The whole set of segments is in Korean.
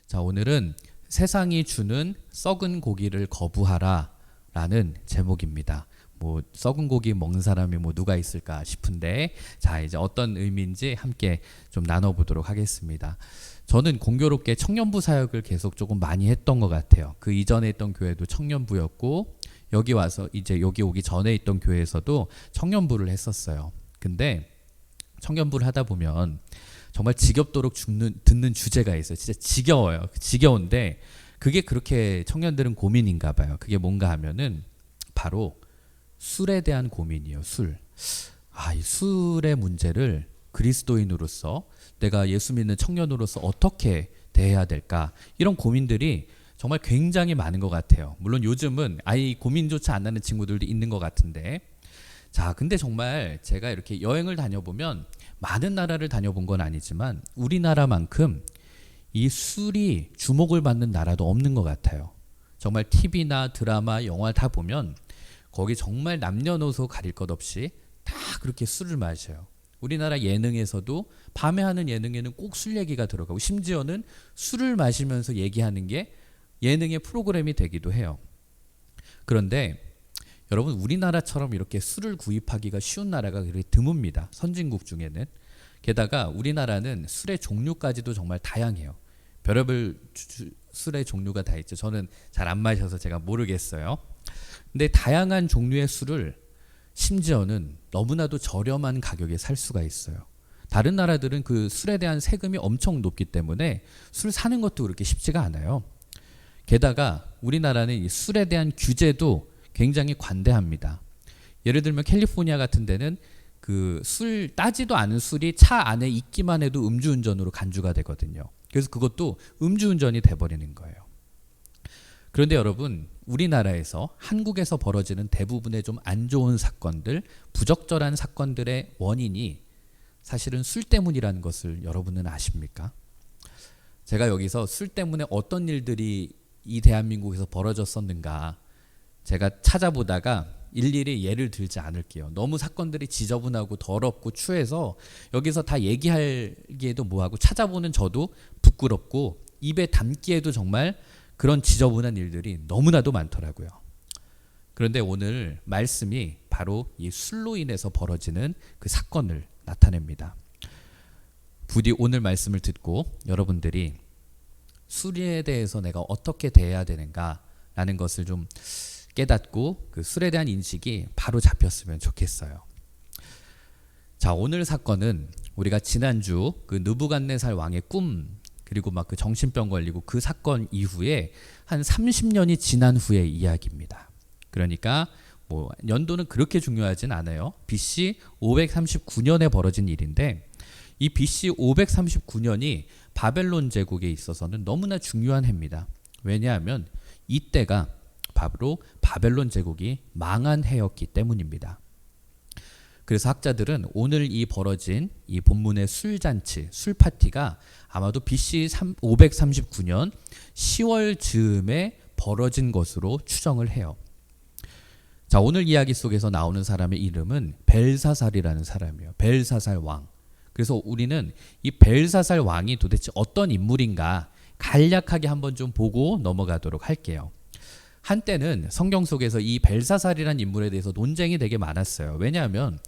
자, 오늘은 세상이 주는 썩은 고기를 거부하라 라는 제목입니다. 뭐 썩은 고기 먹는 사람이 뭐 누가 있을까 싶은데, 자, 이제 어떤 의미인지 함께 좀 나눠보도록 하겠습니다. 저는 공교롭게 청년부 사역을 계속 조금 많이 했던 것 같아요. 그 이전에 있던 교회도 청년부였고, 여기 와서 이제 여기 오기 전에 있던 교회에서도 청년부를 했었어요. 근데 청년부를 하다 보면 정말 지겹도록 듣는 주제가 있어요. 진짜 지겨워요. 지겨운데 그게 그렇게 청년들은 고민인가 봐요. 그게 뭔가 하면은 바로 술에 대한 고민이에요. 술. 이 술의 문제를 그리스도인으로서, 내가 예수 믿는 청년으로서 어떻게 대해야 될까? 이런 고민들이 정말 굉장히 많은 것 같아요. 물론 요즘은 아예 고민조차 안 나는 친구들도 있는 것 같은데, 자, 근데 정말 제가 이렇게 여행을 다녀보면, 많은 나라를 다녀본 건 아니지만 우리나라만큼 이 술이 주목을 받는 나라도 없는 것 같아요. 정말 TV나 드라마, 영화 다 보면 거기 정말 남녀노소 가릴 것 없이 다 그렇게 술을 마셔요. 우리나라 예능에서도 밤에 하는 예능에는 꼭 술 얘기가 들어가고, 심지어는 술을 마시면서 얘기하는 게 예능의 프로그램이 되기도 해요. 그런데 여러분, 우리나라처럼 이렇게 술을 구입하기가 쉬운 나라가 그렇게 드뭅니다. 선진국 중에는. 게다가 우리나라는 술의 종류까지도 정말 다양해요. 별의별 술의 종류가 다 있죠. 저는 잘 안 마셔서 제가 모르겠어요. 근데 다양한 종류의 술을 심지어는 너무나도 저렴한 가격에 살 수가 있어요. 다른 나라들은 그 술에 대한 세금이 엄청 높기 때문에 술 사는 것도 그렇게 쉽지가 않아요. 게다가 우리나라는 이 술에 대한 규제도 굉장히 관대합니다. 예를 들면 캘리포니아 같은 데는 그 술 따지도 않은 술이 차 안에 있기만 해도 음주운전으로 간주가 되거든요. 그래서 그것도 음주운전이 돼버리는 거예요. 그런데 여러분, 우리나라에서, 한국에서 벌어지는 대부분의 좀 안 좋은 사건들, 부적절한 사건들의 원인이 사실은 술 때문이라는 것을 여러분은 아십니까? 제가 여기서 술 때문에 어떤 일들이 이 대한민국에서 벌어졌었는가 제가 찾아보다가 일일이 예를 들지 않을게요. 너무 사건들이 지저분하고 더럽고 추해서 여기서 다 얘기하기에도 뭐하고, 찾아보는 저도 부끄럽고 입에 담기에도 정말 그런 지저분한 일들이 너무나도 많더라고요. 그런데 오늘 말씀이 바로 이 술로 인해서 벌어지는 그 사건을 나타냅니다. 부디 오늘 말씀을 듣고 여러분들이 술에 대해서 내가 어떻게 대해야 되는가 라는 것을 좀 깨닫고 그 술에 대한 인식이 바로 잡혔으면 좋겠어요. 자, 오늘 사건은 우리가 지난주 그 느부갓네살 왕의 꿈, 그리고 막 그 정신병 걸리고 그 사건 이후에 한 30년이 지난 후의 이야기입니다. 그러니까 뭐 연도는 그렇게 중요하진 않아요. BC 539년에 벌어진 일인데, 이 BC 539년이 바벨론 제국에 있어서는 너무나 중요한 해입니다. 왜냐하면 이때가 바로 바벨론 제국이 망한 해였기 때문입니다. 그래서 학자들은 오늘 이 벌어진 이 본문의 술잔치, 술파티가 아마도 BC 539년 10월 즈음에 벌어진 것으로 추정을 해요. 자, 오늘 이야기 속에서 나오는 사람의 이름은 벨사살이라는 사람이에요. 벨사살 왕. 그래서 우리는 이 벨사살 왕이 도대체 어떤 인물인가 간략하게 한번 좀 보고 넘어가도록 할게요. 한때는 성경 속에서 이 벨사살이라는 인물에 대해서 논쟁이 되게 많았어요. 왜냐하면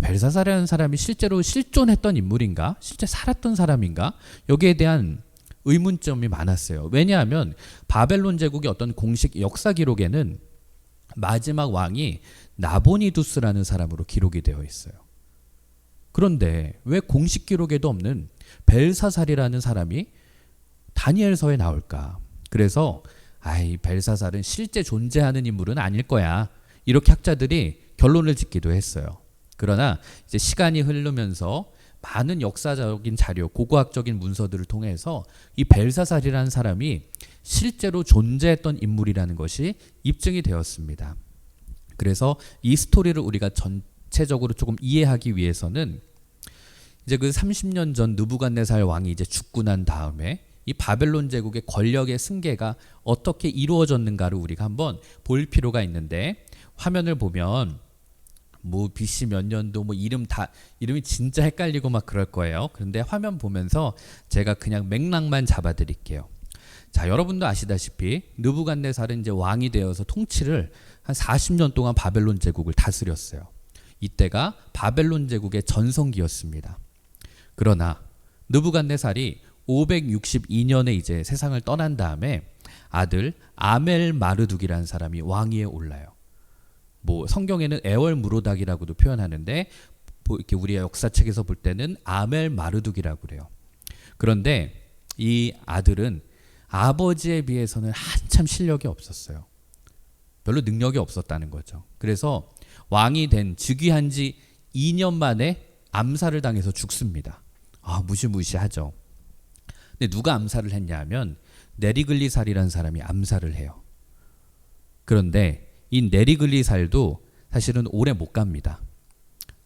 벨사살이라는 사람이 실제로 실존했던 인물인가? 실제 살았던 사람인가? 여기에 대한 의문점이 많았어요. 왜냐하면 바벨론 제국의 어떤 공식 역사 기록에는 마지막 왕이 나보니두스라는 사람으로 기록이 되어 있어요. 그런데 왜 공식 기록에도 없는 벨사살이라는 사람이 다니엘서에 나올까? 그래서 벨사살은 실제 존재하는 인물은 아닐 거야, 이렇게 학자들이 결론을 짓기도 했어요. 그러나 이제 시간이 흐르면서 많은 역사적인 자료, 고고학적인 문서들을 통해서 이 벨사살이라는 사람이 실제로 존재했던 인물이라는 것이 입증이 되었습니다. 그래서 이 스토리를 우리가 전체적으로 조금 이해하기 위해서는 이제 그 30년 전 느부갓네살 왕이 이제 죽고 난 다음에 이 바벨론 제국의 권력의 승계가 어떻게 이루어졌는가를 우리가 한번 볼 필요가 있는데, 화면을 보면 뭐 BC 몇 년도 뭐 이름이 진짜 헷갈리고 막 그럴 거예요. 그런데 화면 보면서 제가 그냥 맥락만 잡아 드릴게요. 자, 여러분도 아시다시피 느부갓네살은 이제 왕이 되어서 통치를 한 40년 동안 바벨론 제국을 다스렸어요. 이때가 바벨론 제국의 전성기였습니다. 그러나 느부갓네살이 562년에 이제 세상을 떠난 다음에 아들 아멜 마르둑이라는 사람이 왕위에 올라요. 뭐 성경에는 에월 무로닥이라고도 표현하는데 뭐 이렇게 우리의 역사책에서 볼 때는 아멜 마르둑이라고 그래요. 그런데 이 아들은 아버지에 비해서는 한참 실력이 없었어요. 별로 능력이 없었다는 거죠. 그래서 왕이 된 즉위한 지 2년 만에 암살을 당해서 죽습니다. 무시무시하죠. 근데 누가 암살을 했냐면 네리글리살이라는 사람이 암살을 해요. 그런데 이 네리글리살도 사실은 오래 못 갑니다.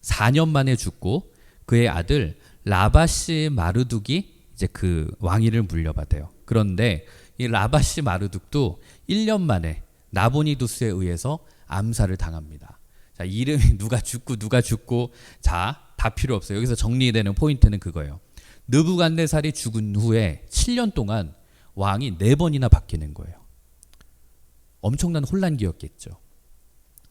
4년 만에 죽고 그의 아들 라바시 마르둑이 이제 그 왕위를 물려받아요. 그런데 이 라바시 마르둑도 1년 만에 나보니두스에 의해서 암살을 당합니다. 자, 이름이 누가 죽고 자, 다 필요 없어요. 여기서 정리되는 포인트는 그거예요. 느부갓네살이 죽은 후에 7년 동안 왕이 4번이나 바뀌는 거예요. 엄청난 혼란기였겠죠.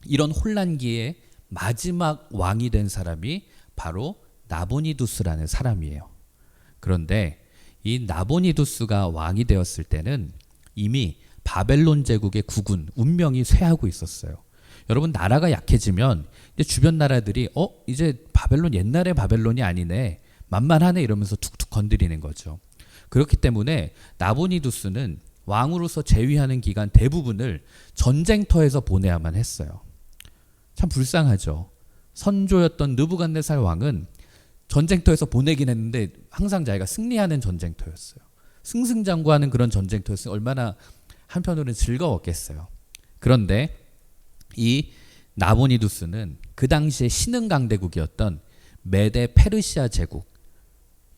이런 혼란기에 마지막 왕이 된 사람이 바로 나보니두스라는 사람이에요. 그런데 이 나보니두스가 왕이 되었을 때는 이미 바벨론 제국의 국운, 운명이 쇠하고 있었어요. 여러분, 나라가 약해지면 이제 주변 나라들이 이제 바벨론 옛날의 바벨론이 아니네, 만만하네 이러면서 툭툭 건드리는 거죠. 그렇기 때문에 나보니두스는 왕으로서 재위하는 기간 대부분을 전쟁터에서 보내야만 했어요. 참 불쌍하죠. 선조였던 느부갓네살 왕은 전쟁터에서 보내긴 했는데 항상 자기가 승리하는 전쟁터였어요. 승승장구하는 그런 전쟁터였으니 얼마나 한편으로는 즐거웠겠어요. 그런데 이 나보니두스는 그 당시에 신흥강대국이었던 메데 페르시아 제국,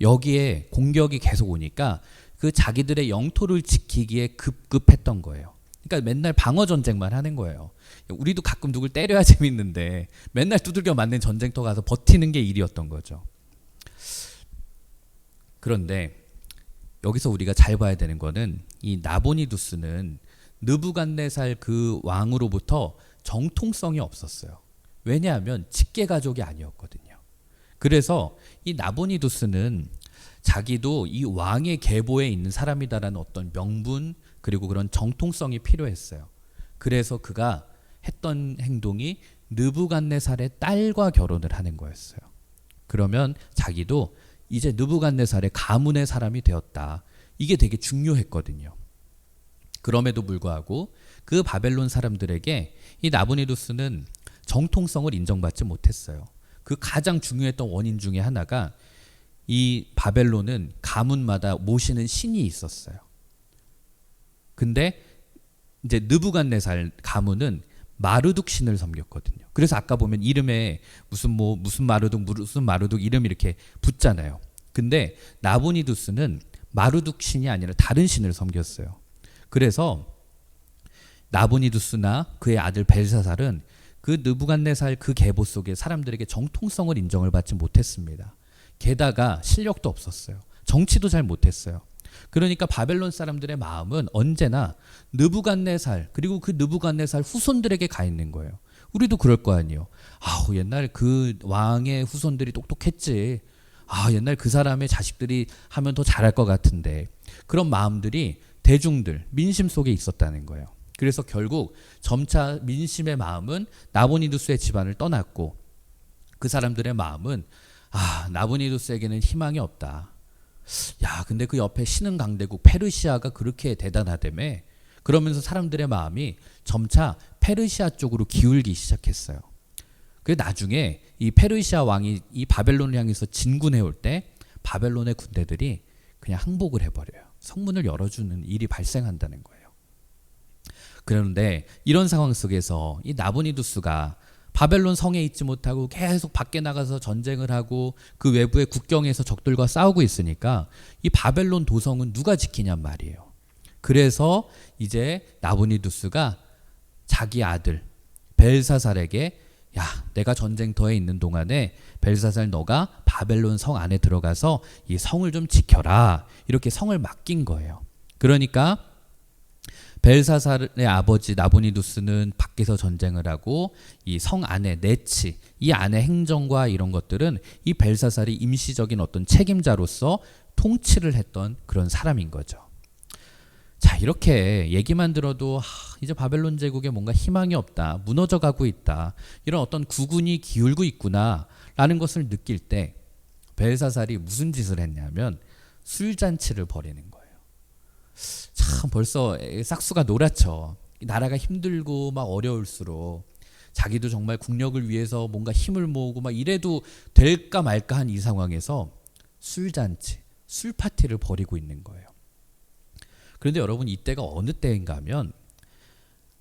여기에 공격이 계속 오니까 그 자기들의 영토를 지키기에 급급했던 거예요. 그러니까 맨날 방어 전쟁만 하는 거예요. 우리도 가끔 누굴 때려야 재밌는데 맨날 두들겨 맞는 전쟁터 가서 버티는 게 일이었던 거죠. 그런데 여기서 우리가 잘 봐야 되는 거는 이 나보니두스는 느부갓네살 그 왕으로부터 정통성이 없었어요. 왜냐하면 직계 가족이 아니었거든요. 그래서 이 나보니두스는 자기도 이 왕의 계보에 있는 사람이다라는 어떤 명분, 그리고 그런 정통성이 필요했어요. 그래서 그가 했던 행동이 느부갓네살의 딸과 결혼을 하는 거였어요. 그러면 자기도 이제 느부갓네살의 가문의 사람이 되었다. 이게 되게 중요했거든요. 그럼에도 불구하고 그 바벨론 사람들에게 이 나보니두스는 정통성을 인정받지 못했어요. 그 가장 중요했던 원인 중에 하나가 이 바벨론은 가문마다 모시는 신이 있었어요. 근데 이제 느부갓네살 가문은 마르둑 신을 섬겼거든요. 그래서 아까 보면 이름에 무슨 마르둑 이름 이렇게 붙잖아요. 근데 나보니두스는 마르둑 신이 아니라 다른 신을 섬겼어요. 그래서 나보니두스나 그의 아들 벨사살은 그 느부갓네살 그 계보 속에 사람들에게 정통성을 인정을 받지 못했습니다. 게다가 실력도 없었어요. 정치도 잘 못했어요. 그러니까 바벨론 사람들의 마음은 언제나 느부갓네살, 그리고 그 느부갓네살 후손들에게 가 있는 거예요. 우리도 그럴 거 아니에요. 옛날 그 왕의 후손들이 똑똑했지. 옛날 그 사람의 자식들이 하면 더 잘할 것 같은데. 그런 마음들이 대중들, 민심 속에 있었다는 거예요. 그래서 결국 점차 민심의 마음은 나보니두스의 집안을 떠났고, 그 사람들의 마음은 나보니두스에게는 희망이 없다. 근데 그 옆에 신흥강대국 페르시아가 그렇게 대단하다며. 그러면서 사람들의 마음이 점차 페르시아 쪽으로 기울기 시작했어요. 그래서 나중에 이 페르시아 왕이 이 바벨론을 향해서 진군해 올 때 바벨론의 군대들이 그냥 항복을 해버려요. 성문을 열어주는 일이 발생한다는 거예요. 그런데 이런 상황 속에서 이 나보니두스가 바벨론 성에 있지 못하고 계속 밖에 나가서 전쟁을 하고 그 외부의 국경에서 적들과 싸우고 있으니까 이 바벨론 도성은 누가 지키냔 말이에요. 그래서 이제 나보니두스가 자기 아들 벨사살에게 내가 전쟁터에 있는 동안에 벨사살 너가 바벨론 성 안에 들어가서 이 성을 좀 지켜라, 이렇게 성을 맡긴 거예요. 그러니까 벨사살의 아버지 나보니두스는 밖에서 전쟁을 하고 이 성 안의 내치, 이 안의 행정과 이런 것들은 이 벨사살이 임시적인 어떤 책임자로서 통치를 했던 그런 사람인 거죠. 자, 이렇게 얘기만 들어도 이제 바벨론 제국에 뭔가 희망이 없다, 무너져 가고 있다, 이런 어떤 구군이 기울고 있구나라는 것을 느낄 때 벨사살이 무슨 짓을 했냐면 술잔치를 벌이는 거예요. 참 벌써 싹수가 놀았죠. 나라가 힘들고 막 어려울수록 자기도 정말 국력을 위해서 뭔가 힘을 모으고 막 이래도 될까 말까 한 이 상황에서 술잔치, 술파티를 벌이고 있는 거예요. 그런데 여러분, 이때가 어느 때인가 하면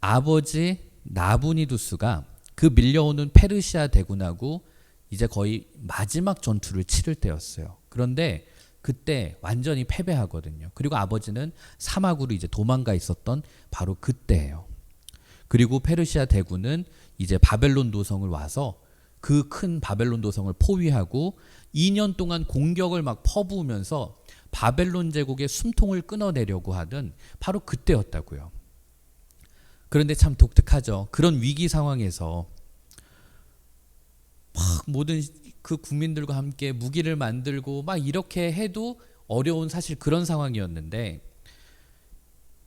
아버지 나부니두스가 그 밀려오는 페르시아 대군하고 이제 거의 마지막 전투를 치를 때였어요. 그런데 그때 완전히 패배하거든요. 그리고 아버지는 사막으로 이제 도망가 있었던 바로 그때예요. 그리고 페르시아 대군은 이제 바벨론 도성을 와서 그 큰 바벨론 도성을 포위하고 2년 동안 공격을 막 퍼부으면서 바벨론 제국의 숨통을 끊어내려고 하던 바로 그때였다고요. 그런데 참 독특하죠. 그런 위기 상황에서 막 모든 그 국민들과 함께 무기를 만들고 막 이렇게 해도 어려운 사실 그런 상황이었는데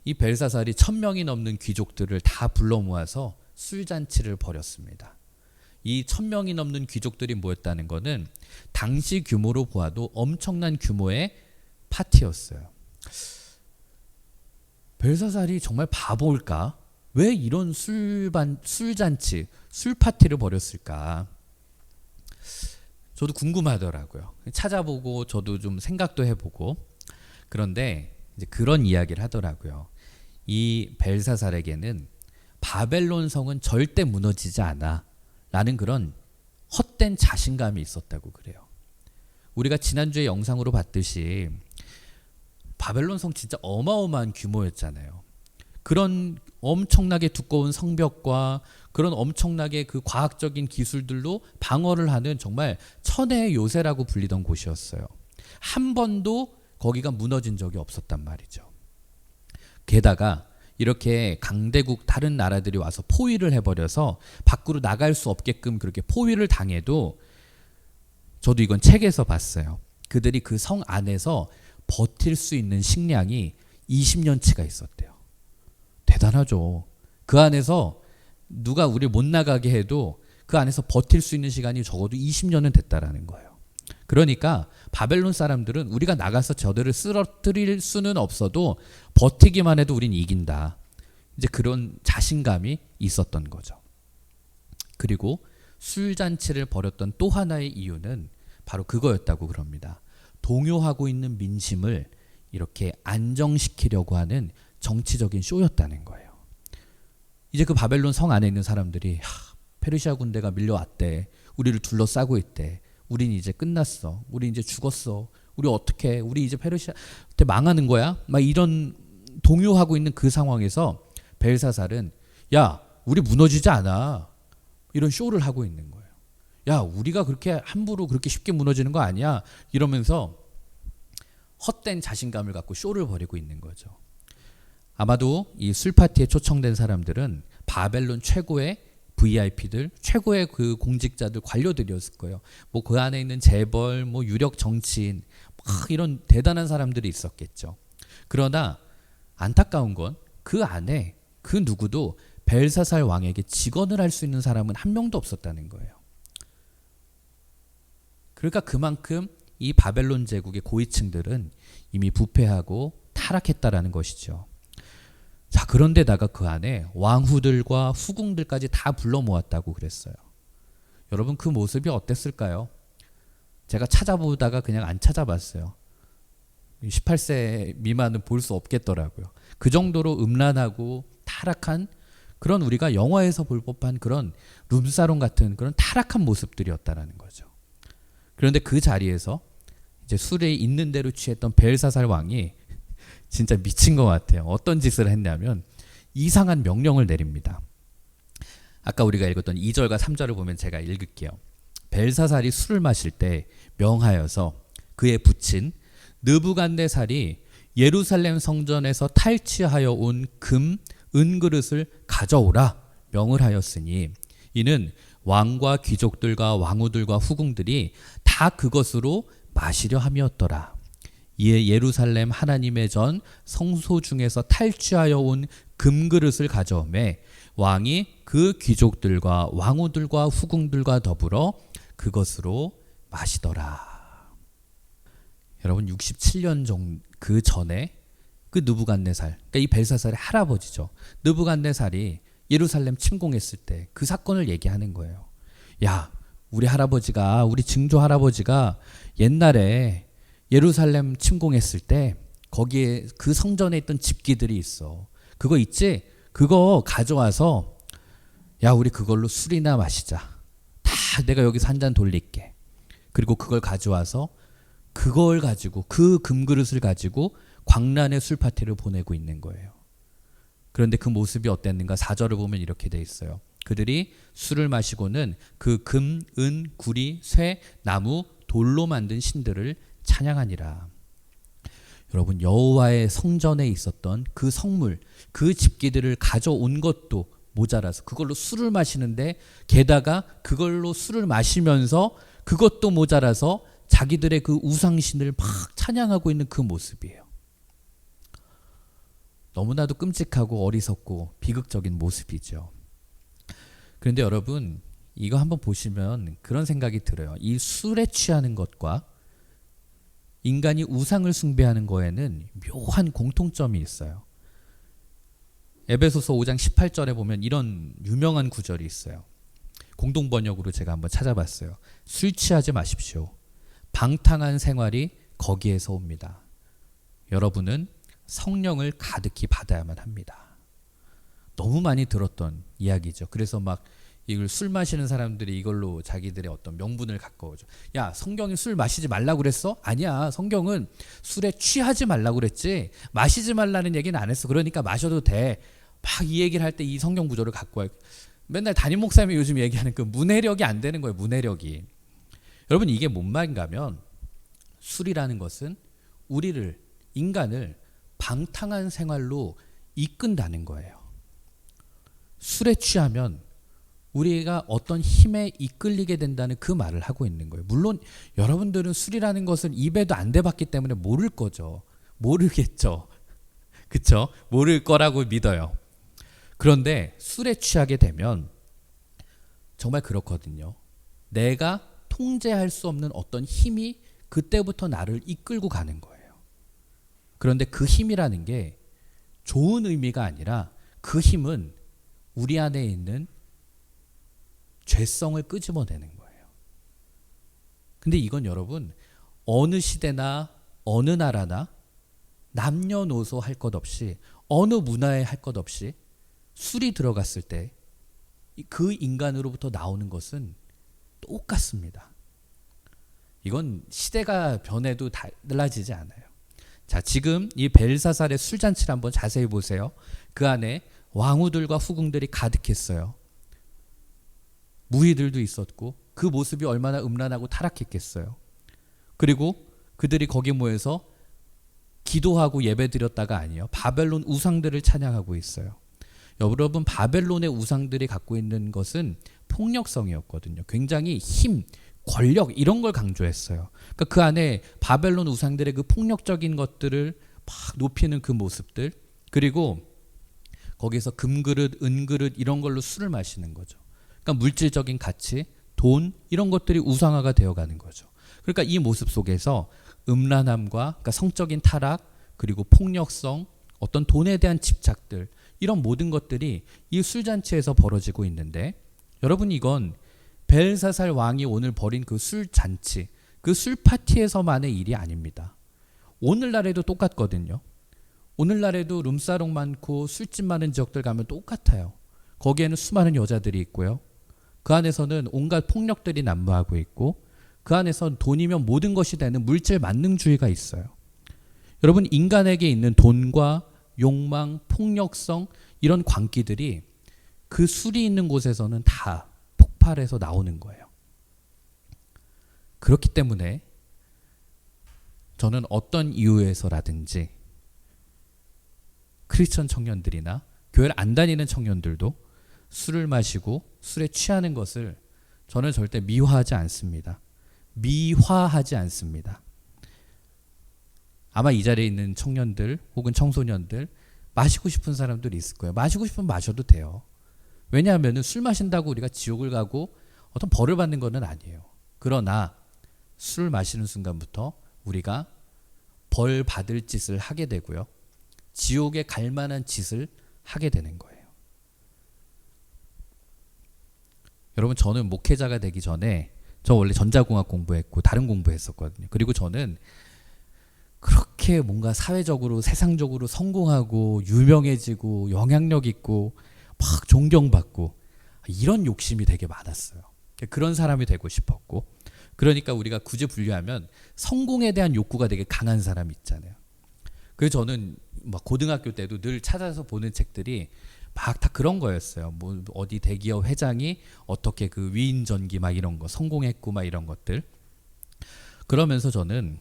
이 벨사살이 1000명이 넘는 귀족들을 다 불러 모아서 술잔치를 벌였습니다. 이 1000명이 넘는 귀족들이 모였다는 것은 당시 규모로 보아도 엄청난 규모의 파티였어요. 벨사살이 정말 바보일까? 왜 이런 술잔치, 술파티를 벌였을까? 저도 궁금하더라고요. 찾아보고 저도 좀 생각도 해보고. 그런데 이제 그런 이야기를 하더라고요. 이 벨사살에게는 바벨론 성은 절대 무너지지 않아 라는 그런 헛된 자신감이 있었다고 그래요. 우리가 지난주에 영상으로 봤듯이 바벨론 성 진짜 어마어마한 규모였잖아요. 그런 엄청나게 두꺼운 성벽과 그런 엄청나게 그 과학적인 기술들로 방어를 하는 정말 천혜의 요새라고 불리던 곳이었어요. 한 번도 거기가 무너진 적이 없었단 말이죠. 게다가 이렇게 강대국 다른 나라들이 와서 포위를 해버려서 밖으로 나갈 수 없게끔 그렇게 포위를 당해도 저도 이건 책에서 봤어요. 그들이 그 성 안에서 버틸 수 있는 식량이 20년치가 있었대요. 대단하죠. 그 안에서 누가 우리를 못 나가게 해도 그 안에서 버틸 수 있는 시간이 적어도 20년은 됐다라는 거예요. 그러니까 바벨론 사람들은 우리가 나가서 저들을 쓰러뜨릴 수는 없어도 버티기만 해도 우린 이긴다. 이제 그런 자신감이 있었던 거죠. 그리고 술잔치를 벌였던 또 하나의 이유는 바로 그거였다고 그럽니다. 동요하고 있는 민심을 이렇게 안정시키려고 하는 정치적인 쇼였다는 거예요. 이제 그 바벨론 성 안에 있는 사람들이 페르시아 군대가 밀려왔대. 우리를 둘러싸고 있대. 우린 이제 끝났어. 우리 이제 죽었어. 우리 어떡해. 우리 이제 페르시아한테 망하는 거야. 막 이런 동요하고 있는 그 상황에서 벨사살은 야, 우리 무너지지 않아. 이런 쇼를 하고 있는 거예요. 야, 우리가 그렇게 함부로 그렇게 쉽게 무너지는 거 아니야. 이러면서 헛된 자신감을 갖고 쇼를 벌이고 있는 거죠. 아마도 이 술파티에 초청된 사람들은 바벨론 최고의 VIP들, 최고의 그 공직자들, 관료들이었을 거예요. 뭐 그 안에 있는 재벌, 뭐 유력 정치인, 막 이런 대단한 사람들이 있었겠죠. 그러나 안타까운 건 그 안에 그 누구도 벨사살 왕에게 직언을 할 수 있는 사람은 한 명도 없었다는 거예요. 그러니까 그만큼 이 바벨론 제국의 고위층들은 이미 부패하고 타락했다라는 것이죠. 자, 그런데다가 그 안에 왕후들과 후궁들까지 다 불러 모았다고 그랬어요. 여러분, 그 모습이 어땠을까요? 제가 찾아보다가 그냥 안 찾아봤어요. 18세 미만은 볼 수 없겠더라고요. 그 정도로 음란하고 타락한 그런 우리가 영화에서 볼 법한 그런 룸사롱 같은 그런 타락한 모습들이었다라는 거죠. 그런데 그 자리에서 이제 술에 있는 대로 취했던 벨사살 왕이 진짜 미친 것 같아요. 어떤 짓을 했냐면 이상한 명령을 내립니다. 아까 우리가 읽었던 2절과 3절을 보면 제가 읽을게요. 벨사살이 술을 마실 때 명하여서 그의 부친 느부갓네살이 예루살렘 성전에서 탈취하여 온 금, 은그릇을 가져오라 명을 하였으니 이는 왕과 귀족들과 왕후들과 후궁들이 다 그것으로 마시려 함이었더라. 이에 예루살렘 하나님의 전 성소 중에서 탈취하여 온 금그릇을 가져오매 왕이 그 귀족들과 왕후들과 후궁들과 더불어 그것으로 마시더라. 여러분 67년 정도 그 전에 그 느부갓네살, 그러니까 이 벨사살의 할아버지죠. 느부갓네살이 예루살렘 침공했을 때 그 사건을 얘기하는 거예요. 야, 우리 할아버지가, 우리 증조 할아버지가 옛날에 예루살렘 침공했을 때 거기에 그 성전에 있던 집기들이 있어. 그거 있지? 그거 가져와서 야, 우리 그걸로 술이나 마시자. 다 내가 여기서 한 잔 돌릴게. 그리고 그걸 가져와서 그걸 가지고 그 금그릇을 가지고 광란의 술 파티를 보내고 있는 거예요. 그런데 그 모습이 어땠는가? 4절을 보면 이렇게 돼 있어요. 그들이 술을 마시고는 그 금, 은, 구리, 쇠, 나무, 돌로 만든 신들을 찬양하니라. 여러분 여호와의 성전에 있었던 그 성물, 그 집기들을 가져온 것도 모자라서 그걸로 술을 마시는데 게다가 그걸로 술을 마시면서 그것도 모자라서 자기들의 그 우상신을 막 찬양하고 있는 그 모습이에요. 너무나도 끔찍하고 어리석고 비극적인 모습이죠. 그런데 여러분 이거 한번 보시면 그런 생각이 들어요. 이 술에 취하는 것과 인간이 우상을 숭배하는 거에는 묘한 공통점이 있어요. 에베소서 5장 18절에 보면 이런 유명한 구절이 있어요. 공동번역으로 제가 한번 찾아봤어요. 술 취하지 마십시오. 방탕한 생활이 거기에서 옵니다. 여러분은 성령을 가득히 받아야만 합니다. 너무 많이 들었던 이야기죠. 그래서 막 이걸 술 마시는 사람들이 이걸로 자기들의 어떤 명분을 가까워져. 야, 성경이 술 마시지 말라고 그랬어? 아니야. 성경은 술에 취하지 말라고 그랬지. 마시지 말라는 얘기는 안 했어. 그러니까 마셔도 돼. 막 이 얘기를 할 때 이 성경 구절을 갖고 와요. 맨날 담임 목사님이 요즘 얘기하는 그 문해력이 안 되는 거예요. 문해력이. 여러분 이게 뭔 말인가 하면 술이라는 것은 우리를, 인간을 방탕한 생활로 이끈다는 거예요. 술에 취하면 우리가 어떤 힘에 이끌리게 된다는 그 말을 하고 있는 거예요. 물론 여러분들은 술이라는 것을 입에도 안 대봤기 때문에 모를 거죠. 모르겠죠. 그쵸? 모를 거라고 믿어요. 그런데 술에 취하게 되면 정말 그렇거든요. 내가 통제할 수 없는 어떤 힘이 그때부터 나를 이끌고 가는 거예요. 그런데 그 힘이라는 게 좋은 의미가 아니라 그 힘은 우리 안에 있는 죄성을 끄집어내는 거예요. 근데 이건 여러분 어느 시대나 어느 나라나 남녀노소 할 것 없이 어느 문화에 할 것 없이 술이 들어갔을 때 그 인간으로부터 나오는 것은 똑같습니다. 이건 시대가 변해도 달라지지 않아요. 자, 지금 이 벨사살의 술잔치를 한번 자세히 보세요. 그 안에 왕후들과 후궁들이 가득했어요. 무희들도 있었고 그 모습이 얼마나 음란하고 타락했겠어요. 그리고 그들이 거기 모여서 기도하고 예배드렸다가 아니에요. 바벨론 우상들을 찬양하고 있어요. 여러분 바벨론의 우상들이 갖고 있는 것은 폭력성이었거든요. 굉장히 힘, 권력 이런 걸 강조했어요. 그러니까 그 안에 바벨론 우상들의 그 폭력적인 것들을 막 높이는 그 모습들, 그리고 거기서 금그릇, 은그릇 이런 걸로 술을 마시는 거죠. 그러니까 물질적인 가치, 돈 이런 것들이 우상화가 되어가는 거죠. 그러니까 이 모습 속에서 음란함과 그러니까 성적인 타락, 그리고 폭력성, 어떤 돈에 대한 집착들 이런 모든 것들이 이 술잔치에서 벌어지고 있는데 여러분 이건 벨사살 왕이 오늘 벌인 그 술잔치, 그 술파티에서만의 일이 아닙니다. 오늘날에도 똑같거든요. 오늘날에도 룸사롱 많고 술집 많은 지역들 가면 똑같아요. 거기에는 수많은 여자들이 있고요. 그 안에서는 온갖 폭력들이 난무하고 있고 그 안에선 돈이면 모든 것이 되는 물질 만능주의가 있어요. 여러분 인간에게 있는 돈과 욕망, 폭력성 이런 광기들이 그 술이 있는 곳에서는 다 폭발해서 나오는 거예요. 그렇기 때문에 저는 어떤 이유에서라든지 크리스천 청년들이나 교회를 안 다니는 청년들도 술을 마시고 술에 취하는 것을 저는 절대 미화하지 않습니다. 미화하지 않습니다. 아마 이 자리에 있는 청년들 혹은 청소년들 마시고 싶은 사람들이 있을 거예요. 마시고 싶으면 마셔도 돼요. 왜냐하면 술 마신다고 우리가 지옥을 가고 어떤 벌을 받는 것은 아니에요. 그러나 술 마시는 순간부터 우리가 벌 받을 짓을 하게 되고요. 지옥에 갈 만한 짓을 하게 되는 거예요. 여러분, 저는 목회자가 되기 전에 저 원래 전자공학 공부했고 다른 공부했었거든요. 그리고 저는 그렇게 뭔가 사회적으로 세상적으로 성공하고 유명해지고 영향력 있고 막 존경받고 이런 욕심이 되게 많았어요. 그런 사람이 되고 싶었고, 그러니까 우리가 굳이 분류하면 성공에 대한 욕구가 되게 강한 사람이 있잖아요. 그래서 저는 막 고등학교 때도 늘 찾아서 보는 책들이 막 다 그런 거였어요. 뭐 어디 대기업 회장이 어떻게 그 위인 전기 막 이런 거 성공했고 막 이런 것들. 그러면서 저는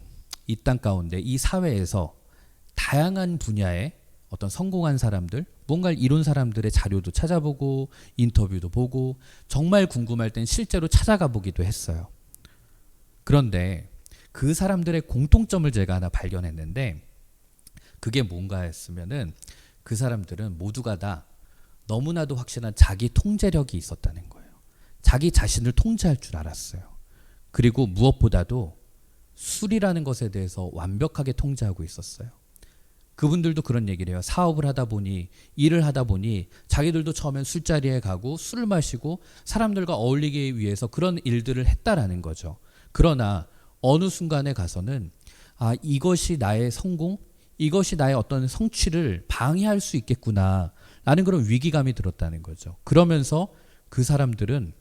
이 땅 가운데 이 사회에서 다양한 분야의 어떤 성공한 사람들, 뭔가를 이룬 사람들의 자료도 찾아보고 인터뷰도 보고 정말 궁금할 땐 실제로 찾아가 보기도 했어요. 그런데 그 사람들의 공통점을 제가 하나 발견했는데, 그게 뭔가 했으면은 그 사람들은 모두가 다 너무나도 확실한 자기 통제력이 있었다는 거예요. 자기 자신을 통제할 줄 알았어요. 그리고 무엇보다도 술이라는 것에 대해서 완벽하게 통제하고 있었어요. 그분들도 그런 얘기를 해요. 사업을 하다 보니, 일을 하다 보니 자기들도 처음엔 술자리에 가고 술을 마시고 사람들과 어울리기 위해서 그런 일들을 했다라는 거죠. 그러나 어느 순간에 가서는 이것이 나의 성공, 이것이 나의 어떤 성취를 방해할 수 있겠구나 라는 그런 위기감이 들었다는 거죠. 그러면서 그 사람들은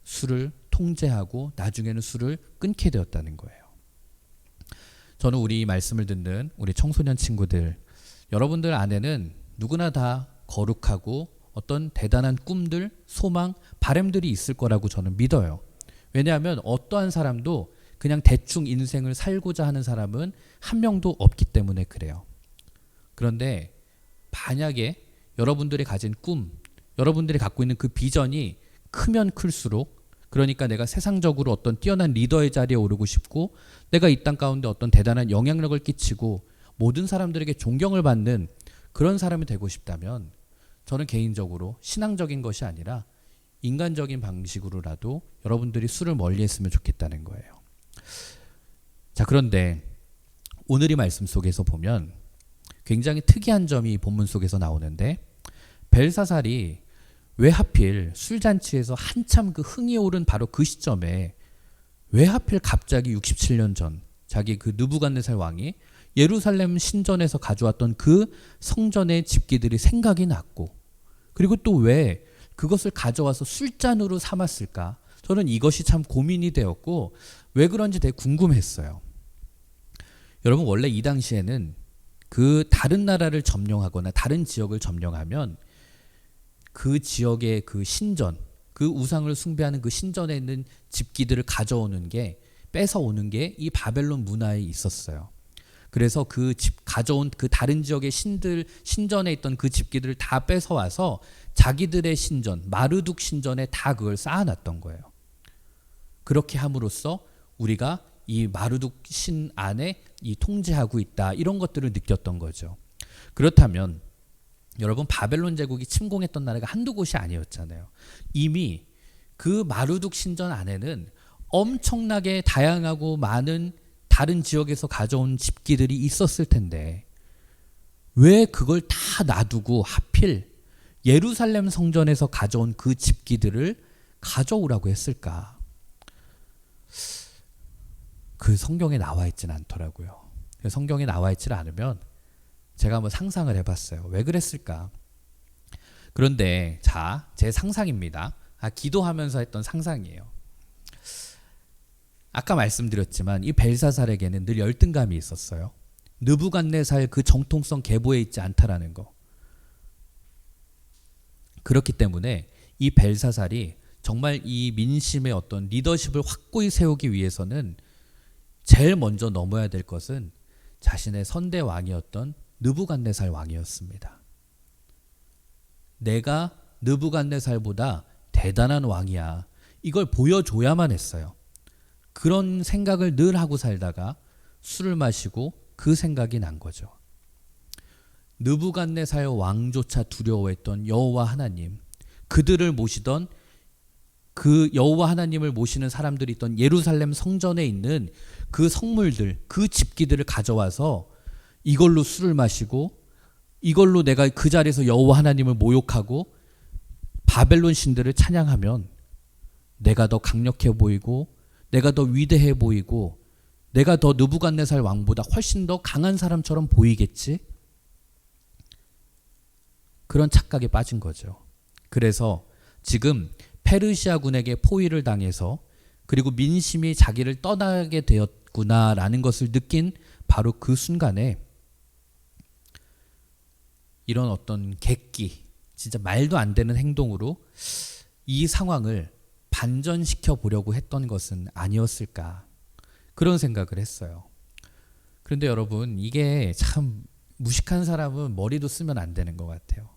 술을 통제하고 나중에는 술을 끊게 되었다는 거예요. 저는 우리 말씀을 듣는 우리 청소년 친구들, 여러분들 안에는 누구나 다 거룩하고 어떤 대단한 꿈들, 소망, 바람들이 있을 거라고 저는 믿어요. 왜냐하면 어떠한 사람도 그냥 대충 인생을 살고자 하는 사람은 한 명도 없기 때문에 그래요. 그런데 만약에 여러분들이 가진 꿈, 여러분들이 갖고 있는 그 비전이 크면 클수록, 그러니까 내가 세상적으로 어떤 뛰어난 리더의 자리에 오르고 싶고 내가 이 땅 가운데 어떤 대단한 영향력을 끼치고 모든 사람들에게 존경을 받는 그런 사람이 되고 싶다면, 저는 개인적으로 신앙적인 것이 아니라 인간적인 방식으로라도 여러분들이 술을 멀리 했으면 좋겠다는 거예요. 자, 그런데 오늘 이 말씀 속에서 보면 굉장히 특이한 점이 본문 속에서 나오는데, 벨사살이 왜 하필 술잔치에서 한참 그 흥이 오른 바로 그 시점에 왜 하필 갑자기 67년 전 자기 그 느부갓네살 왕이 예루살렘 신전에서 가져왔던 그 성전의 집기들이 생각이 났고, 그리고 또 왜 그것을 가져와서 술잔으로 삼았을까? 저는 이것이 참 고민이 되었고 왜 그런지 되게 궁금했어요. 여러분, 원래 이 당시에는 그 다른 나라를 점령하거나 다른 지역을 점령하면 그 지역의 그 신전, 그 우상을 숭배하는 그 신전에 있는 집기들을 가져오는 게, 뺏어오는 게 이 바벨론 문화에 있었어요. 그래서 그 가져온 그 다른 지역의 신전에 있던 그 집기들을 다 뺏어와서 자기들의 신전, 마르둑 신전에 다 그걸 쌓아놨던 거예요. 그렇게 함으로써 우리가 이 마르둑 신 안에 이 통제하고 있다, 이런 것들을 느꼈던 거죠. 그렇다면 여러분, 바벨론 제국이 침공했던 나라가 한두 곳이 아니었잖아요. 이미 그 마르둑 신전 안에는 엄청나게 다양하고 많은 다른 지역에서 가져온 집기들이 있었을 텐데 왜 그걸 다 놔두고 하필 예루살렘 성전에서 가져온 그 집기들을 가져오라고 했을까? 그 성경에 나와 있지는 않더라고요. 성경에 나와 있지 않으면 제가 한번 상상을 해봤어요. 왜 그랬을까? 그런데 자, 제 상상입니다. 기도하면서 했던 상상이에요. 아까 말씀드렸지만 이 벨사살에게는 늘 열등감이 있었어요. 느부갓네살 그 정통성 계보에 있지 않다라는 거. 그렇기 때문에 이 벨사살이 정말 이 민심의 어떤 리더십을 확고히 세우기 위해서는 제일 먼저 넘어야 될 것은 자신의 선대 왕이었던 느부갓네살 왕이었습니다. 내가 느부갓네살보다 대단한 왕이야. 이걸 보여줘야만 했어요. 그런 생각을 늘 하고 살다가 술을 마시고 그 생각이 난 거죠. 느부갓네살 왕조차 두려워했던 여호와 하나님, 그들을 모시던 그 여호와 하나님을 모시는 사람들이 있던 예루살렘 성전에 있는 그 성물들, 그 집기들을 가져와서 이걸로 술을 마시고 이걸로 내가 그 자리에서 여호와 하나님을 모욕하고 바벨론 신들을 찬양하면 내가 더 강력해 보이고 내가 더 위대해 보이고 내가 더 느부갓네살 왕보다 훨씬 더 강한 사람처럼 보이겠지? 그런 착각에 빠진 거죠. 그래서 지금 페르시아군에게 포위를 당해서 그리고 민심이 자기를 떠나게 되었구나라는 것을 느낀 바로 그 순간에 이런 어떤 객기, 진짜 말도 안 되는 행동으로 이 상황을 반전시켜 보려고 했던 것은 아니었을까, 그런 생각을 했어요. 그런데 여러분, 이게 참 무식한 사람은 머리도 쓰면 안 되는 것 같아요.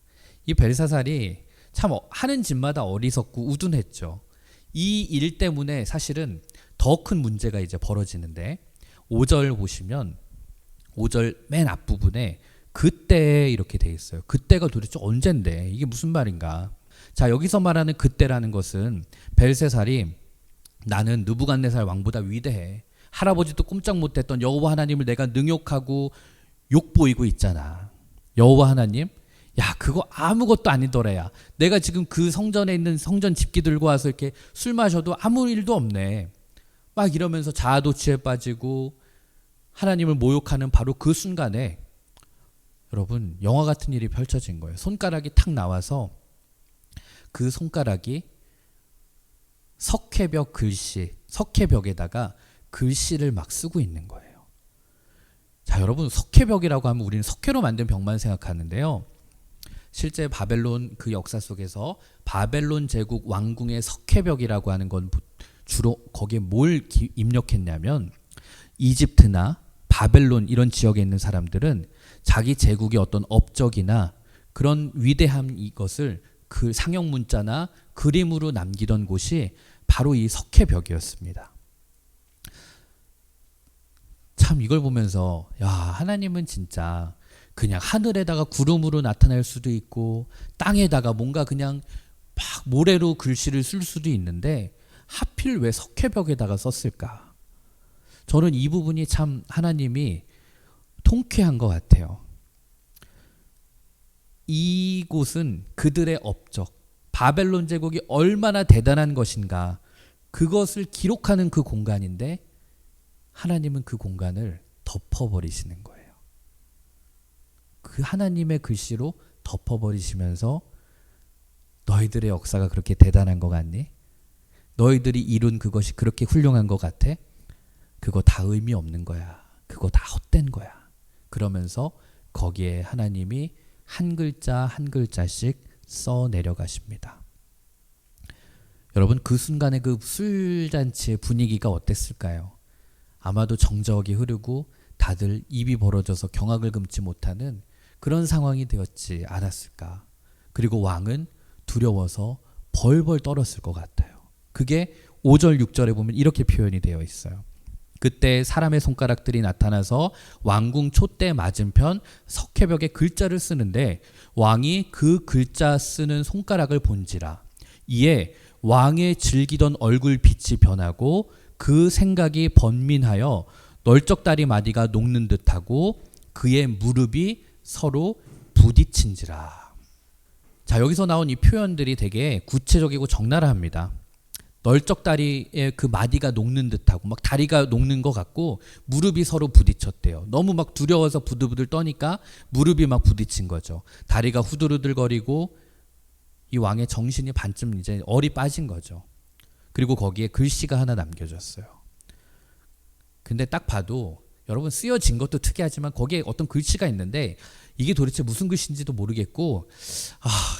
이 벨사살이 참 하는 짓마다 어리석고 우둔했죠. 이 일 때문에 사실은 더 큰 문제가 이제 벌어지는데 5절 보시면 5절 맨 앞부분에 그때 이렇게 돼 있어요. 그때가 도대체 언젠데 이게 무슨 말인가? 자, 여기서 말하는 그때라는 것은 벨사살이 나는 느부갓네살 왕보다 위대해. 할아버지도 꼼짝 못했던 여호와 하나님을 내가 능욕하고 욕보이고 있잖아. 여호와 하나님, 야, 그거 아무것도 아니더래야. 내가 지금 그 성전에 있는 성전 집기 들고 와서 이렇게 술 마셔도 아무 일도 없네. 막 이러면서 자아도취에 빠지고 하나님을 모욕하는 바로 그 순간에 여러분, 영화 같은 일이 펼쳐진 거예요. 손가락이 탁 나와서 그 손가락이 석회벽 글씨, 석회벽에다가 글씨를 막 쓰고 있는 거예요. 자, 여러분, 석회벽이라고 하면 우리는 석회로 만든 벽만 생각하는데요. 실제 바벨론 그 역사 속에서 바벨론 제국 왕궁의 석회벽이라고 하는 건 주로 거기에 뭘 입력했냐면 이집트나 바벨론 이런 지역에 있는 사람들은 자기 제국의 어떤 업적이나 그런 위대함 이것을 그 상형 문자나 그림으로 남기던 곳이 바로 이 석회벽이었습니다. 참 이걸 보면서 야, 하나님은 진짜 그냥 하늘에다가 구름으로 나타날 수도 있고 땅에다가 뭔가 그냥 막 모래로 글씨를 쓸 수도 있는데 하필 왜 석회벽에다가 썼을까? 저는 이 부분이 참 하나님이 통쾌한 것 같아요. 이곳은 그들의 업적, 바벨론 제국이 얼마나 대단한 것인가, 그것을 기록하는 그 공간인데 하나님은 그 공간을 덮어버리시는 거예요. 그 하나님의 글씨로 덮어버리시면서 너희들의 역사가 그렇게 대단한 것 같니? 너희들이 이룬 그것이 그렇게 훌륭한 것 같아? 그거 다 의미 없는 거야. 그거 다 헛된 거야. 그러면서 거기에 하나님이 한 글자 한 글자씩 써 내려가십니다. 여러분, 그 순간의 그 술잔치의 분위기가 어땠을까요? 아마도 정적이 흐르고 다들 입이 벌어져서 경악을 금치 못하는 그런 상황이 되었지 않았을까. 그리고 왕은 두려워서 벌벌 떨었을 것 같아요. 그게 5절 6절에 보면 이렇게 표현이 되어 있어요. 그때 사람의 손가락들이 나타나서 왕궁 촛대 맞은편 석회벽에 글자를 쓰는데 왕이 그 글자 쓰는 손가락을 본지라. 이에 왕의 즐기던 얼굴 빛이 변하고 그 생각이 번민하여 널쩍다리 마디가 녹는 듯하고 그의 무릎이 서로 부딪힌지라. 자, 여기서 나온 이 표현들이 되게 구체적이고 적나라합니다. 널쩍다리에 그 마디가 녹는 듯하고 막 다리가 녹는 것 같고 무릎이 서로 부딪혔대요. 너무 막 두려워서 부들부들 떠니까 무릎이 막 부딪힌 거죠. 다리가 후들후들거리고 이 왕의 정신이 반쯤 이제 얼이 빠진 거죠. 그리고 거기에 글씨가 하나 남겨졌어요. 근데 딱 봐도 여러분, 쓰여진 것도 특이하지만 거기에 어떤 글씨가 있는데 이게 도대체 무슨 글씨인지도 모르겠고,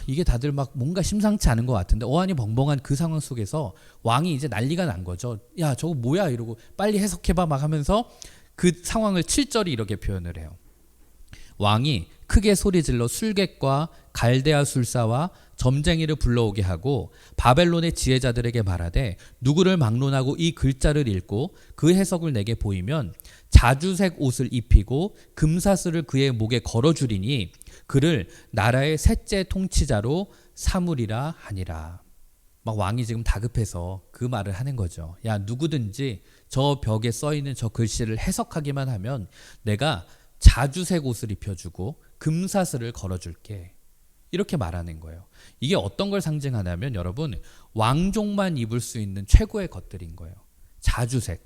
이게 다들 막 뭔가 심상치 않은 것 같은데 어안이 벙벙한 그 상황 속에서 왕이 이제 난리가 난 거죠. 야, 저거 뭐야? 이러고 빨리 해석해봐 막 하면서 그 상황을 7절이 이렇게 표현을 해요. 왕이 크게 소리질러 술객과 갈대아 술사와 점쟁이를 불러오게 하고 바벨론의 지혜자들에게 말하되 누구를 막론하고 이 글자를 읽고 그 해석을 내게 보이면 자주색 옷을 입히고 금사슬을 그의 목에 걸어주리니 그를 나라의 셋째 통치자로 삼으리라 하니라. 막 왕이 지금 다급해서 그 말을 하는 거죠. 야, 누구든지 저 벽에 써있는 저 글씨를 해석하기만 하면 내가 자주색 옷을 입혀주고 금사슬을 걸어줄게. 이렇게 말하는 거예요. 이게 어떤 걸 상징하냐면 여러분, 왕족만 입을 수 있는 최고의 것들인 거예요. 자주색.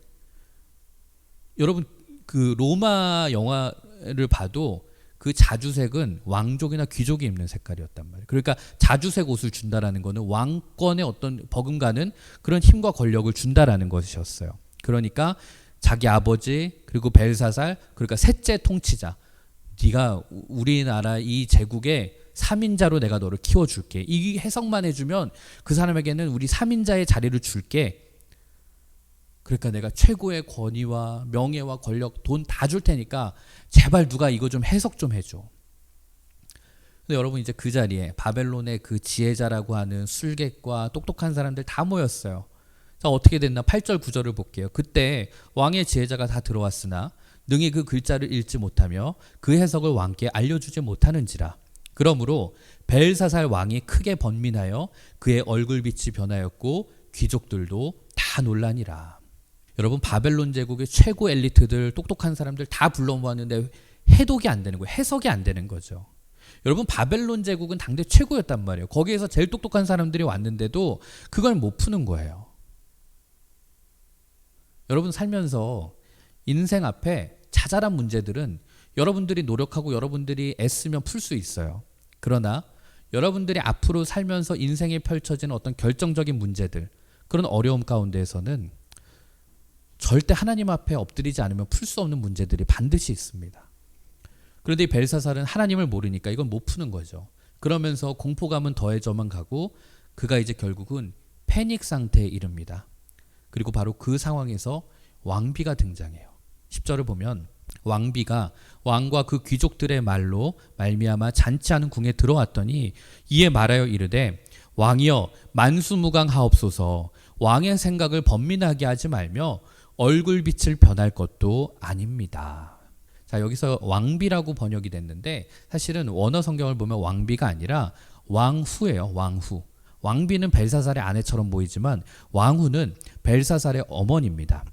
여러분, 그 로마 영화를 봐도 그 자주색은 왕족이나 귀족이 입는 색깔이었단 말이에요. 그러니까 자주색 옷을 준다라는 거는 왕권의 어떤 버금가는 그런 힘과 권력을 준다라는 것이었어요. 그러니까 자기 아버지 그리고 벨사살, 그러니까 셋째 통치자, 네가 우리나라 이 제국의 3인자로 내가 너를 키워줄게. 이 해석만 해주면 그 사람에게는 우리 3인자의 자리를 줄게. 그러니까 내가 최고의 권위와 명예와 권력, 돈 다 줄 테니까 제발 누가 이거 좀 해석 좀 해줘. 근데 여러분, 이제 그 자리에 바벨론의 그 지혜자라고 하는 술객과 똑똑한 사람들 다 모였어요. 자, 어떻게 됐나? 8절 9절을 볼게요. 그때 왕의 지혜자가 다 들어왔으나 능히 그 글자를 읽지 못하며 그 해석을 왕께 알려주지 못하는지라. 그러므로 벨사살 왕이 크게 번민하여 그의 얼굴빛이 변하였고 귀족들도 다 놀라니라. 여러분, 바벨론 제국의 최고 엘리트들, 똑똑한 사람들 다 불러모았는데 해독이 안 되는 거예요. 해석이 안 되는 거죠. 여러분, 바벨론 제국은 당대 최고였단 말이에요. 거기에서 제일 똑똑한 사람들이 왔는데도 그걸 못 푸는 거예요. 여러분, 살면서 인생 앞에 자잘한 문제들은 여러분들이 노력하고 여러분들이 애쓰면 풀 수 있어요. 그러나 여러분들이 앞으로 살면서 인생에 펼쳐지는 어떤 결정적인 문제들, 그런 어려움 가운데에서는 절대 하나님 앞에 엎드리지 않으면 풀 수 없는 문제들이 반드시 있습니다. 그런데 이 벨사살은 하나님을 모르니까 이건 못 푸는 거죠. 그러면서 공포감은 더해져만 가고 그가 이제 결국은 패닉 상태에 이릅니다. 그리고 바로 그 상황에서 왕비가 등장해요. 10절을 보면 왕비가 왕과 그 귀족들의 말로 말미암아 잔치하는 궁에 들어왔더니 이에 말하여 이르되 왕이여 만수무강하옵소서. 왕의 생각을 번민하게 하지 말며 얼굴빛을 변할 것도 아닙니다. 자, 여기서 왕비라고 번역이 됐는데 사실은 원어 성경을 보면 왕비가 아니라 왕후예요. 왕후. 왕비는 벨사살의 아내처럼 보이지만 왕후는 벨사살의 어머니입니다.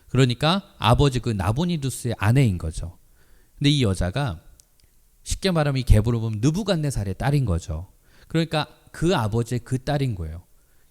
그러니까 아버지 그 나보니두스의 아내인 거죠. 근데 이 여자가 쉽게 말하면 이 계보를 보면 느부갓네살의 딸인 거죠. 그러니까 그 아버지의 그 딸인 거예요.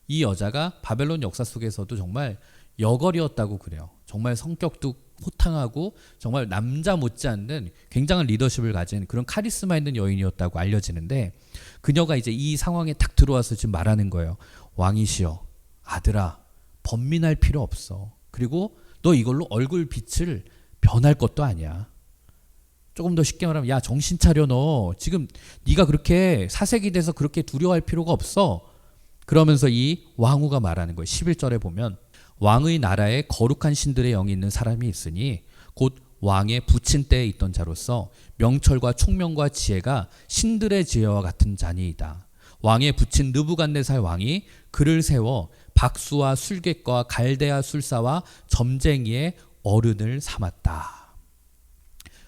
이 여자가 바벨론 역사 속에서도 정말 여걸이었다고 그래요. 정말 성격도 호탕하고 정말 남자 못지않는 굉장한 리더십을 가진 그런 카리스마 있는 여인이었다고 알려지는데 그녀가 이제 이 상황에 딱 들어와서 지금 말하는 거예요. 왕이시여, 아들아, 번민할 필요 없어. 그리고 너 이걸로 얼굴 빛을 변할 것도 아니야. 조금 더 쉽게 말하면 야, 정신 차려. 너 지금 네가 그렇게 사색이 돼서 그렇게 두려워할 필요가 없어. 그러면서 이 왕후가 말하는 거예요. 11절에 보면 왕의 나라에 거룩한 신들의 영이 있는 사람이 있으니 곧 왕의 부친 때에 있던 자로서 명철과 총명과 지혜가 신들의 지혜와 같은 자니이다. 왕의 부친 느부갓네살 왕이 그를 세워 박수와 술객과 갈대아 술사와 점쟁이의 어른을 삼았다.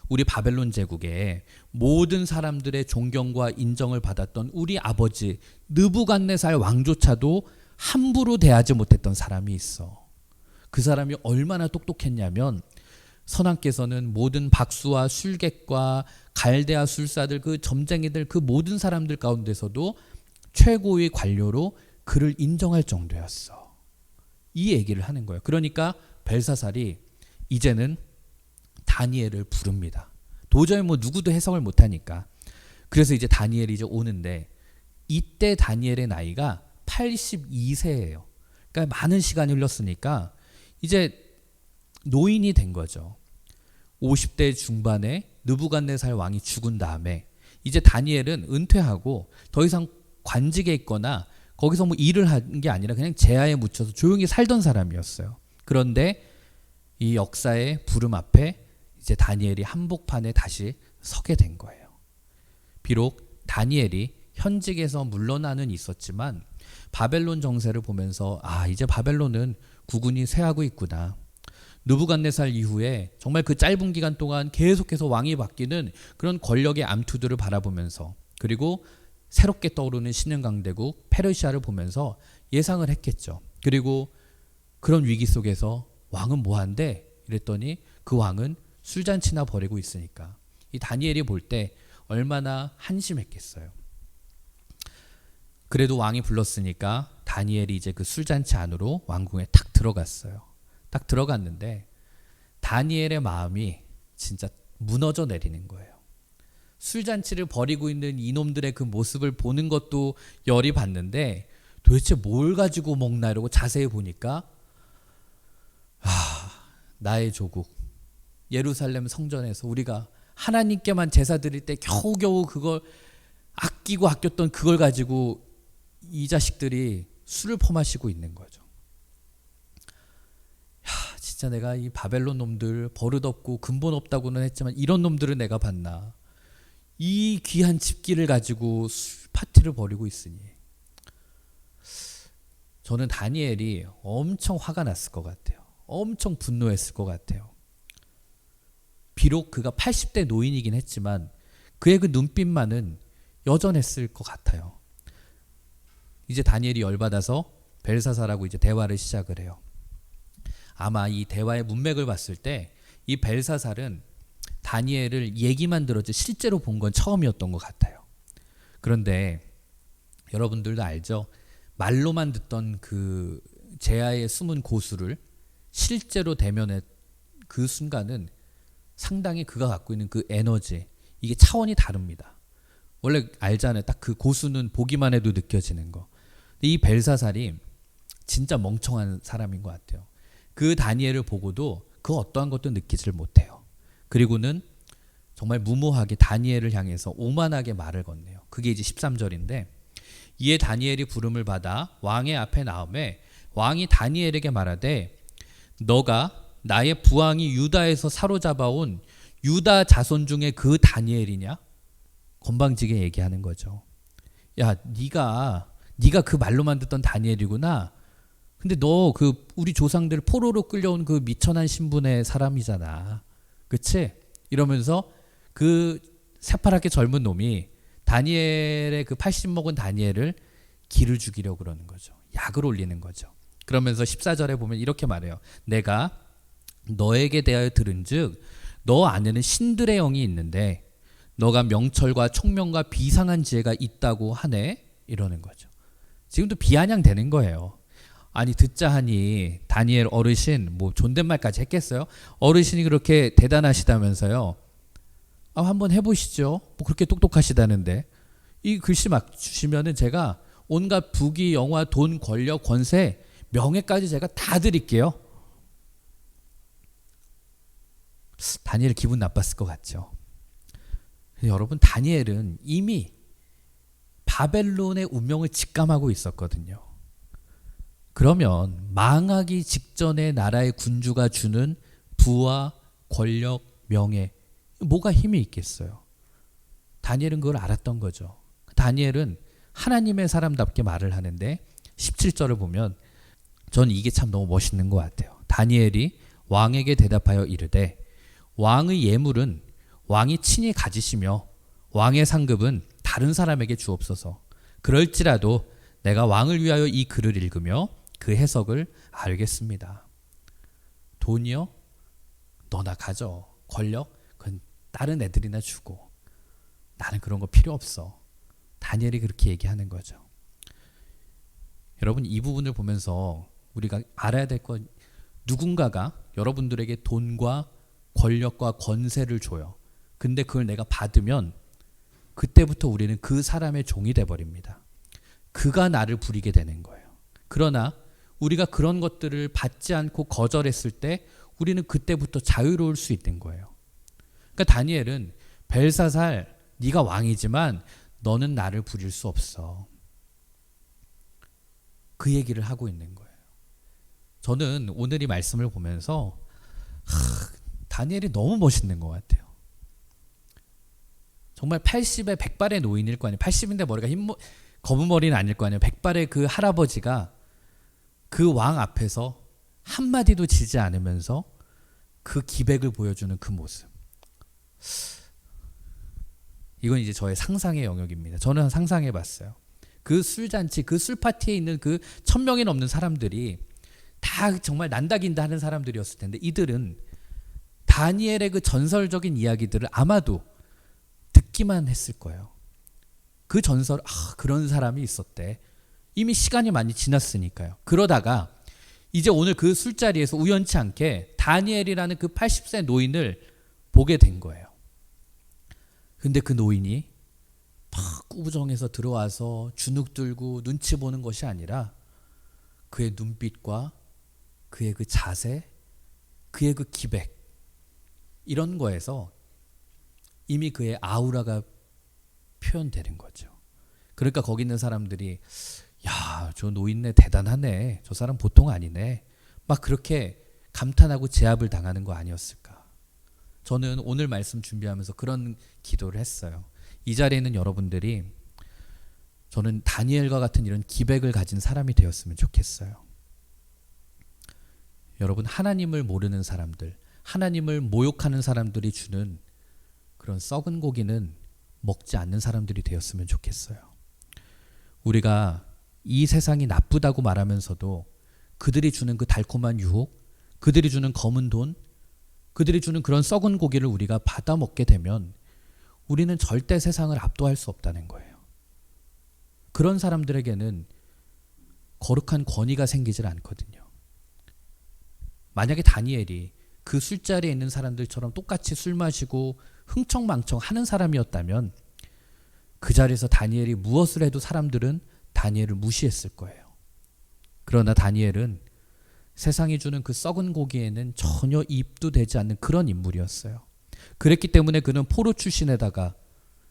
우리 바벨론 제국에 모든 사람들의 존경과 인정을 받았던 우리 아버지 느부갓네살 왕조차도 함부로 대하지 못했던 사람이 있어. 그 사람이 얼마나 똑똑했냐면 선왕께서는 모든 박수와 술객과 갈대아 술사들, 그 점쟁이들, 그 모든 사람들 가운데서도 최고의 관료로 그를 인정할 정도였어. 이 얘기를 하는 거예요. 그러니까 벨사살이 이제는 다니엘을 부릅니다. 도저히 뭐 누구도 해석을 못하니까. 그래서 이제 다니엘이 이제 오는데 이때 다니엘의 나이가 82세예요. 그러니까 많은 시간이 흘렀으니까 이제 노인이 된 거죠. 50대 중반에 느부갓네살 왕이 죽은 다음에 이제 다니엘은 은퇴하고 더 이상 관직에 있거나 거기서 뭐 일을 한 게 아니라 그냥 제야에 묻혀서 조용히 살던 사람이었어요. 그런데 이 역사의 부름 앞에 이제 다니엘이 한복판에 다시 서게 된 거예요. 비록 다니엘이 현직에서 물러나는 있었지만 바벨론 정세를 보면서 이제 바벨론은 국운이 쇠하고 있구나. 느부갓네살 이후에 정말 그 짧은 기간 동안 계속해서 왕이 바뀌는 그런 권력의 암투들을 바라보면서, 그리고 새롭게 떠오르는 신흥강대국 페르시아를 보면서 예상을 했겠죠. 그리고 그런 위기 속에서 왕은 뭐한대? 이랬더니 그 왕은 술잔치나 벌이고 있으니까 이 다니엘이 볼 때 얼마나 한심했겠어요. 그래도 왕이 불렀으니까 다니엘이 이제 그 술잔치 안으로 왕궁에 탁 들어갔어요. 딱 들어갔는데 다니엘의 마음이 진짜 무너져 내리는 거예요. 술잔치를 벌이고 있는 이놈들의 그 모습을 보는 것도 열이 받는데 도대체 뭘 가지고 먹나 이러고 자세히 보니까 나의 조국 예루살렘 성전에서 우리가 하나님께만 제사 드릴 때 겨우겨우 그걸 아끼고 아꼈던 그걸 가지고 이 자식들이 술을 퍼마시고 있는 거죠. 진짜 내가 이 바벨론 놈들 버릇없고 근본 없다고는 했지만 이런 놈들을 내가 봤나. 이 귀한 집기를 가지고 술 파티를 벌이고 있으니. 저는 다니엘이 엄청 화가 났을 것 같아요. 엄청 분노했을 것 같아요. 비록 그가 80대 노인이긴 했지만 그의 그 눈빛만은 여전했을 것 같아요. 이제 다니엘이 열받아서 벨사살하고 이제 대화를 시작을 해요. 아마 이 대화의 문맥을 봤을 때 이 벨사살은 다니엘을 얘기만 들었지 실제로 본 건 처음이었던 것 같아요. 그런데 여러분들도 알죠? 말로만 듣던 그 제아의 숨은 고수를 실제로 대면한 그 순간은 상당히 그가 갖고 있는 그 에너지, 이게 차원이 다릅니다. 원래 알잖아요. 딱 그 고수는 보기만 해도 느껴지는 거. 근데 이 벨사살이 진짜 멍청한 사람인 것 같아요. 그 다니엘을 보고도 그 어떠한 것도 느끼질 못해요. 그리고는 정말 무모하게 다니엘을 향해서 오만하게 말을 건네요. 그게 이제 13절인데 이에 다니엘이 부름을 받아 왕의 앞에 나오매 왕이 다니엘에게 말하되 너가 나의 부왕이 유다에서 사로잡아온 유다 자손 중에 그 다니엘이냐? 건방지게 얘기하는 거죠. 야, 네가 그 말로만 듣던 다니엘이구나. 근데 너 그 우리 조상들 포로로 끌려온 그 미천한 신분의 사람이잖아. 그치? 이러면서 그 새파랗게 젊은 놈이 다니엘의 그 80 먹은 다니엘을 기를 죽이려고 그러는 거죠. 약을 올리는 거죠. 그러면서 14절에 보면 이렇게 말해요. 내가 너에게 대하여 들은즉 너 안에는 신들의 영이 있는데 너가 명철과 총명과 비상한 지혜가 있다고 하네. 이러는 거죠. 지금도 비아냥되는 거예요. 아니 듣자 하니 다니엘 어르신 뭐 존댓말까지 했겠어요? 어르신이 그렇게 대단하시다면서요. 한번 해보시죠. 뭐 그렇게 똑똑하시다는데 이 글씨 막 주시면은 제가 온갖 부귀, 영화, 돈, 권력, 권세, 명예까지 제가 다 드릴게요. 다니엘 기분 나빴을 것 같죠. 여러분 다니엘은 이미 바벨론의 운명을 직감하고 있었거든요. 그러면 망하기 직전의 나라의 군주가 주는 부와 권력, 명예 뭐가 힘이 있겠어요? 다니엘은 그걸 알았던 거죠. 다니엘은 하나님의 사람답게 말을 하는데 17절을 보면 전 이게 참 너무 멋있는 것 같아요. 다니엘이 왕에게 대답하여 이르되 왕의 예물은 왕이 친히 가지시며 왕의 상급은 다른 사람에게 주옵소서. 그럴지라도 내가 왕을 위하여 이 글을 읽으며 그 해석을 알겠습니다. 돈이요? 너나 가져. 권력? 그건 다른 애들이나 주고. 나는 그런 거 필요 없어. 다니엘이 그렇게 얘기하는 거죠. 여러분 이 부분을 보면서 우리가 알아야 될 건 누군가가 여러분들에게 돈과 권력과 권세를 줘요. 근데 그걸 내가 받으면 그때부터 우리는 그 사람의 종이 돼버립니다. 그가 나를 부리게 되는 거예요. 그러나 우리가 그런 것들을 받지 않고 거절했을 때 우리는 그때부터 자유로울 수 있는 거예요. 그러니까 다니엘은 벨사살 네가 왕이지만 너는 나를 부릴 수 없어. 그 얘기를 하고 있는 거예요. 저는 오늘 이 말씀을 보면서 다니엘이 너무 멋있는 것 같아요. 정말 80에 100발의 노인일 거 아니에요. 80인데 머리가 검은 머리는 아닐 거 아니에요. 100발의 그 할아버지가 그 왕 앞에서 한마디도 지지 않으면서 그 기백을 보여주는 그 모습. 이건 이제 저의 상상의 영역입니다. 저는 상상해 봤어요. 그 술잔치, 그 술파티에 있는 그 1000명이 넘는 사람들이 다 정말 난다긴다 하는 사람들이었을 텐데, 이들은 다니엘의 그 전설적인 이야기들을 아마도 듣기만 했을 거예요. 그 전설, 그런 사람이 있었대. 이미 시간이 많이 지났으니까요. 그러다가 이제 오늘 그 술자리에서 우연치 않게 다니엘이라는 그 80세 노인을 보게 된 거예요. 근데 그 노인이 막 꾸부정해서 들어와서 주눅 들고 눈치 보는 것이 아니라 그의 눈빛과 그의 그 자세, 그의 그 기백, 이런 거에서 이미 그의 아우라가 표현되는 거죠. 그러니까 거기 있는 사람들이 야, 저 노인네 대단하네. 저 사람 보통 아니네. 막 그렇게 감탄하고 제압을 당하는 거 아니었을까. 저는 오늘 말씀 준비하면서 그런 기도를 했어요. 이 자리에 있는 여러분들이 저는 다니엘과 같은 이런 기백을 가진 사람이 되었으면 좋겠어요. 여러분, 하나님을 모르는 사람들, 하나님을 모욕하는 사람들이 주는 그런 썩은 고기는 먹지 않는 사람들이 되었으면 좋겠어요. 우리가 이 세상이 나쁘다고 말하면서도 그들이 주는 그 달콤한 유혹, 그들이 주는 검은 돈, 그들이 주는 그런 썩은 고기를 우리가 받아 먹게 되면 우리는 절대 세상을 압도할 수 없다는 거예요. 그런 사람들에게는 거룩한 권위가 생기질 않거든요. 만약에 다니엘이 그 술자리에 있는 사람들처럼 똑같이 술 마시고 흥청망청 하는 사람이었다면 그 자리에서 다니엘이 무엇을 해도 사람들은 다니엘을 무시했을 거예요. 그러나 다니엘은 세상이 주는 그 썩은 고기에는 전혀 입도 되지 않는 그런 인물이었어요. 그랬기 때문에 그는 포로 출신에다가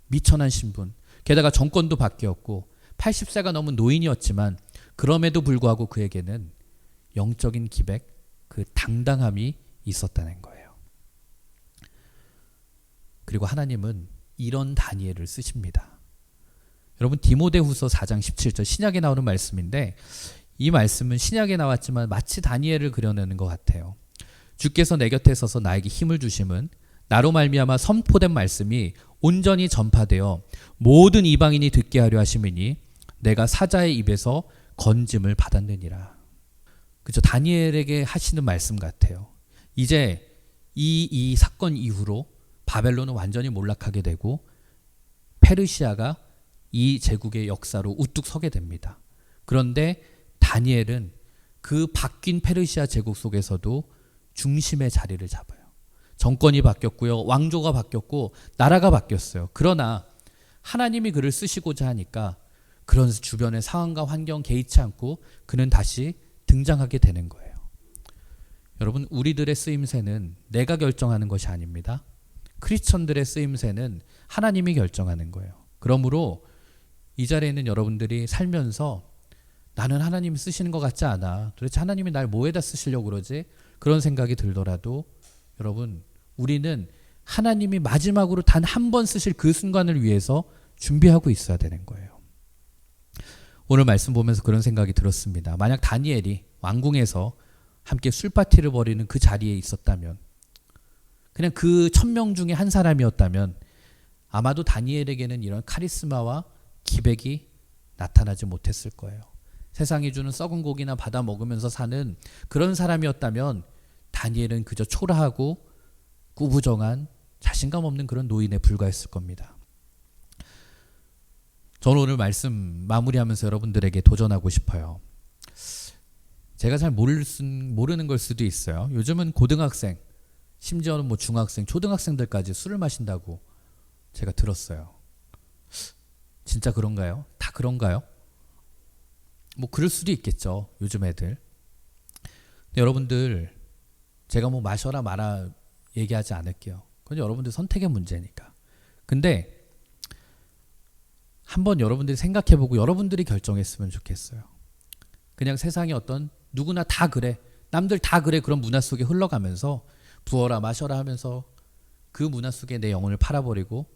미천한 신분, 게다가 정권도 바뀌었고 80세가 넘은 노인이었지만 그럼에도 불구하고 그에게는 영적인 기백, 그 당당함이 있었다는 거예요. 그리고 하나님은 이런 다니엘을 쓰십니다. 여러분, 디모데후서 4장 17절 신약에 나오는 말씀인데 이 말씀은 신약에 나왔지만 마치 다니엘을 그려내는 것 같아요. 주께서 내 곁에 서서 나에게 힘을 주심은 나로 말미암아 선포된 말씀이 온전히 전파되어 모든 이방인이 듣게 하려 하심이니 내가 사자의 입에서 건짐을 받았느니라. 그죠? 다니엘에게 하시는 말씀 같아요. 이제 이 사건 이후로 바벨론은 완전히 몰락하게 되고 페르시아가 이 제국의 역사로 우뚝 서게 됩니다. 그런데 다니엘은 그 바뀐 페르시아 제국 속에서도 중심의 자리를 잡아요. 정권이 바뀌었고요. 왕조가 바뀌었고 나라가 바뀌었어요. 그러나 하나님이 그를 쓰시고자 하니까 그런 주변의 상황과 환경 개의치 않고 그는 다시 등장하게 되는 거예요. 여러분, 우리들의 쓰임새는 내가 결정하는 것이 아닙니다. 크리스천들의 쓰임새는 하나님이 결정하는 거예요. 그러므로 이 자리에 있는 여러분들이 살면서 나는 하나님이 쓰시는 것 같지 않아. 도대체 하나님이 날 뭐에다 쓰시려고 그러지? 그런 생각이 들더라도 여러분, 우리는 하나님이 마지막으로 단 한 번 쓰실 그 순간을 위해서 준비하고 있어야 되는 거예요. 오늘 말씀 보면서 그런 생각이 들었습니다. 만약 다니엘이 왕궁에서 함께 술파티를 벌이는 그 자리에 있었다면, 그냥 그 1000명 중에 한 사람이었다면 아마도 다니엘에게는 이런 카리스마와 기백이 나타나지 못했을 거예요. 세상이 주는 썩은 고기나 받아 먹으면서 사는 그런 사람이었다면 다니엘은 그저 초라하고 꾸부정한 자신감 없는 그런 노인에 불과했을 겁니다. 저는 오늘 말씀 마무리하면서 여러분들에게 도전하고 싶어요. 제가 잘 모르는 걸 수도 있어요. 요즘은 고등학생, 심지어는 뭐 중학생, 초등학생들까지 술을 마신다고 제가 들었어요. 진짜 그런가요? 다 그런가요? 뭐 그럴 수도 있겠죠. 요즘 애들. 근데 여러분들, 제가 뭐 마셔라 마라 얘기하지 않을게요. 그건 여러분들 선택의 문제니까. 근데 한번 여러분들이 생각해보고 여러분들이 결정했으면 좋겠어요. 그냥 세상에 어떤 누구나 다 그래, 남들 다 그래, 그런 문화 속에 흘러가면서 부어라 마셔라 하면서 그 문화 속에 내 영혼을 팔아버리고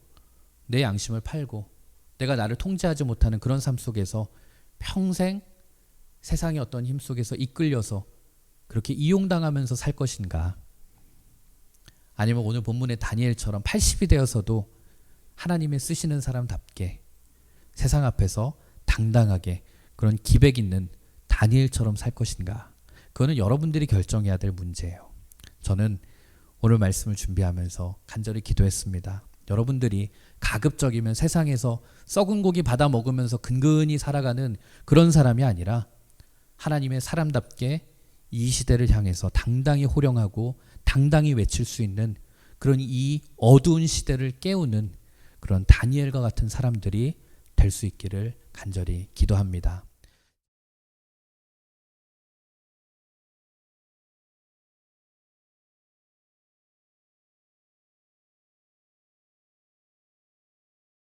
내 양심을 팔고 내가 나를 통제하지 못하는 그런 삶 속에서 평생 세상의 어떤 힘 속에서 이끌려서 그렇게 이용당하면서 살 것인가? 아니면 오늘 본문의 다니엘처럼 80이 되어서도 하나님의 쓰시는 사람답게 세상 앞에서 당당하게 그런 기백 있는 다니엘처럼 살 것인가? 그거는 여러분들이 결정해야 될 문제예요. 저는 오늘 말씀을 준비하면서 간절히 기도했습니다. 여러분들이 가급적이면 세상에서 썩은 고기 받아 먹으면서 근근히 살아가는 그런 사람이 아니라 하나님의 사람답게 이 시대를 향해서 당당히 호령하고 당당히 외칠 수 있는 그런 이 어두운 시대를 깨우는 그런 다니엘과 같은 사람들이 될 수 있기를 간절히 기도합니다.